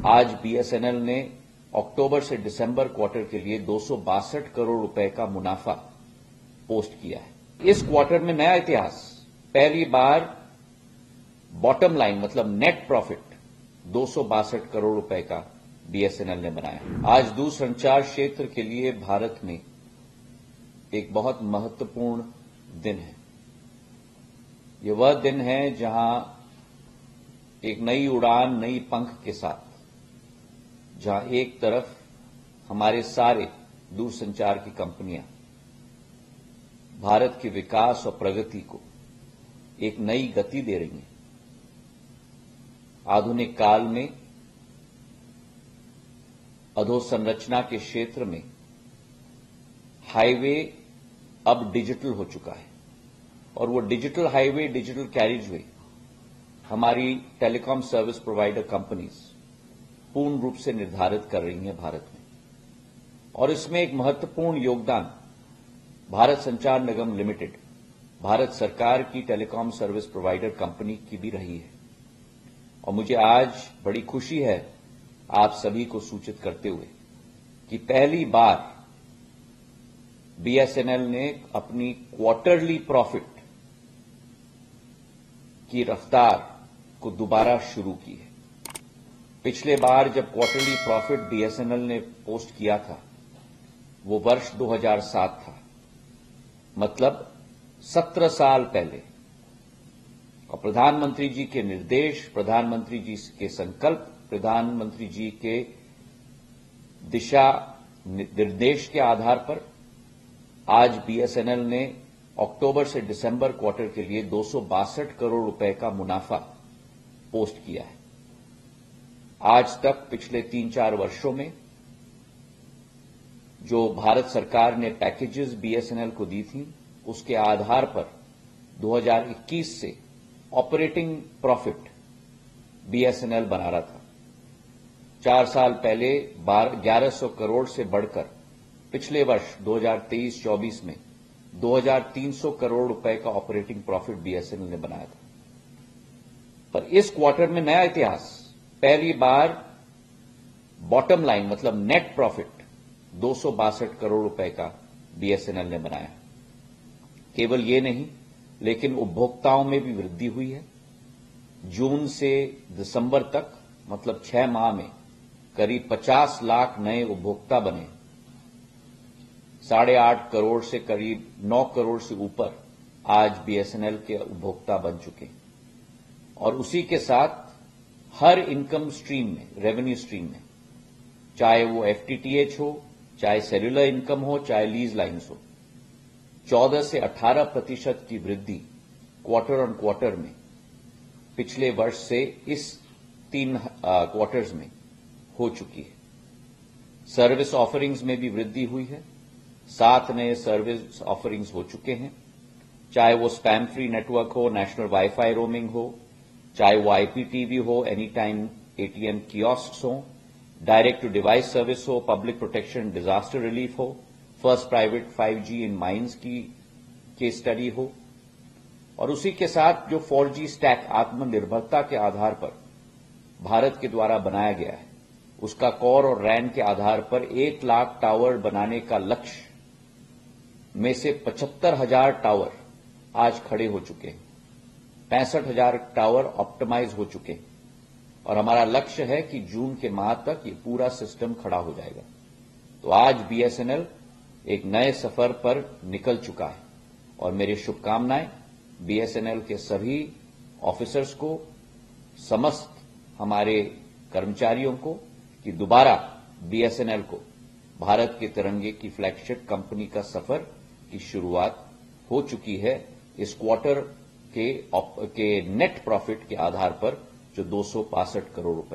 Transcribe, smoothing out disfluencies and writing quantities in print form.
आज बीएसएनएल ने अक्टूबर से दिसंबर क्वार्टर के लिए 262 करोड़ रुपए का मुनाफा पोस्ट किया है। इस क्वार्टर में नया इतिहास, पहली बार बॉटम लाइन मतलब नेट प्रॉफिट 262 करोड़ रुपए का बीएसएनएल ने बनाया। आज दूरसंचार क्षेत्र के लिए भारत में एक बहुत महत्वपूर्ण दिन है। ये वह दिन है जहां एक नई उड़ान, नई पंख के साथ, जहां एक तरफ हमारे सारे दूरसंचार की कंपनियां भारत के विकास और प्रगति को एक नई गति दे रही हैं। आधुनिक काल में अधोसंरचना के क्षेत्र में हाईवे अब डिजिटल हो चुका है और वो डिजिटल हाईवे, डिजिटल कैरिजवे हमारी टेलीकॉम सर्विस प्रोवाइडर कंपनीज पूर्ण रूप से निर्धारित कर रही हैं भारत में। और इसमें एक महत्वपूर्ण योगदान भारत संचार निगम लिमिटेड, भारत सरकार की टेलीकॉम सर्विस प्रोवाइडर कंपनी की भी रही है। और मुझे आज बड़ी खुशी है आप सभी को सूचित करते हुए कि पहली बार बीएसएनएल ने अपनी क्वार्टरली प्रॉफिट की रफ्तार को दोबारा शुरू की है। पिछले बार जब क्वार्टरली प्रॉफिट बीएसएनएल ने पोस्ट किया था वो वर्ष 2007 था, मतलब 17 साल पहले। और प्रधानमंत्री जी के निर्देश, प्रधानमंत्री जी के संकल्प, प्रधानमंत्री जी के दिशा निर्देश के आधार पर आज बीएसएनएल ने अक्टूबर से दिसंबर क्वार्टर के लिए 262 करोड़ रुपए का मुनाफा पोस्ट किया है। आज तक पिछले 3-4 वर्षों में जो भारत सरकार ने पैकेजेस बीएसएनएल को दी थी, उसके आधार पर 2021 से ऑपरेटिंग प्रॉफिट बीएसएनएल बना रहा था। 4 साल पहले 1100 करोड़ से बढ़कर पिछले वर्ष 2023-24 में 2300 करोड़ रुपए का ऑपरेटिंग प्रॉफिट बीएसएनएल ने बनाया था। पर इस क्वार्टर में नया इतिहास, पहली बार बॉटम लाइन मतलब नेट प्रॉफिट 262 करोड़ रुपए का बीएसएनएल ने बनाया। केवल ये नहीं, लेकिन उपभोक्ताओं में भी वृद्धि हुई है। जून से दिसंबर तक मतलब 6 माह में करीब 50 लाख नए उपभोक्ता बने। 8.5 करोड़ से करीब 9 करोड़ से ऊपर आज बीएसएनएल के उपभोक्ता बन चुके। और उसी के साथ हर इनकम स्ट्रीम में, रेवेन्यू स्ट्रीम में, चाहे वो एफटीटीएच हो, चाहे सेल्युलर इनकम हो, चाहे लीज लाइन्स हो, 14 से 18% की वृद्धि क्वार्टर ऑन क्वार्टर में पिछले वर्ष से इस 3 क्वार्टर्स में हो चुकी है। सर्विस ऑफरिंग्स में भी वृद्धि हुई है। 7 नए सर्विस ऑफरिंग्स हो चुके हैं, चाहे वो स्पैम फ्री नेटवर्क हो, नेशनल वाईफाई रोमिंग हो, चाहे वो आईपीटीवी हो, एनी टाइम एटीएम कियोस्क्स हो, डायरेक्ट टू डिवाइस सर्विस हो, पब्लिक प्रोटेक्शन डिजास्टर रिलीफ हो, फर्स्ट प्राइवेट 5G इन माइंस की केस स्टडी हो। और उसी के साथ जो 4G स्टैक आत्मनिर्भरता के आधार पर भारत के द्वारा बनाया गया है, उसका कोर और रैन के आधार पर 1 लाख टावर बनाने का लक्ष्य में से 75,000 टावर आज खड़े हो चुके हैं, 65,000 टावर ऑप्टिमाइज हो चुके हैं। और हमारा लक्ष्य है कि जून के माह तक ये पूरा सिस्टम खड़ा हो जाएगा। तो आज बीएसएनएल एक नए सफर पर निकल चुका है और मेरी शुभकामनाएं बीएसएनएल के सभी ऑफिसर्स को, समस्त हमारे कर्मचारियों को कि दोबारा बीएसएनएल को भारत के तिरंगे की फ्लैगशिप कंपनी का सफर की शुरुआत हो चुकी है। इस क्वार्टर के नेट प्रॉफिट के आधार पर जो 262 करोड़ रुपए है।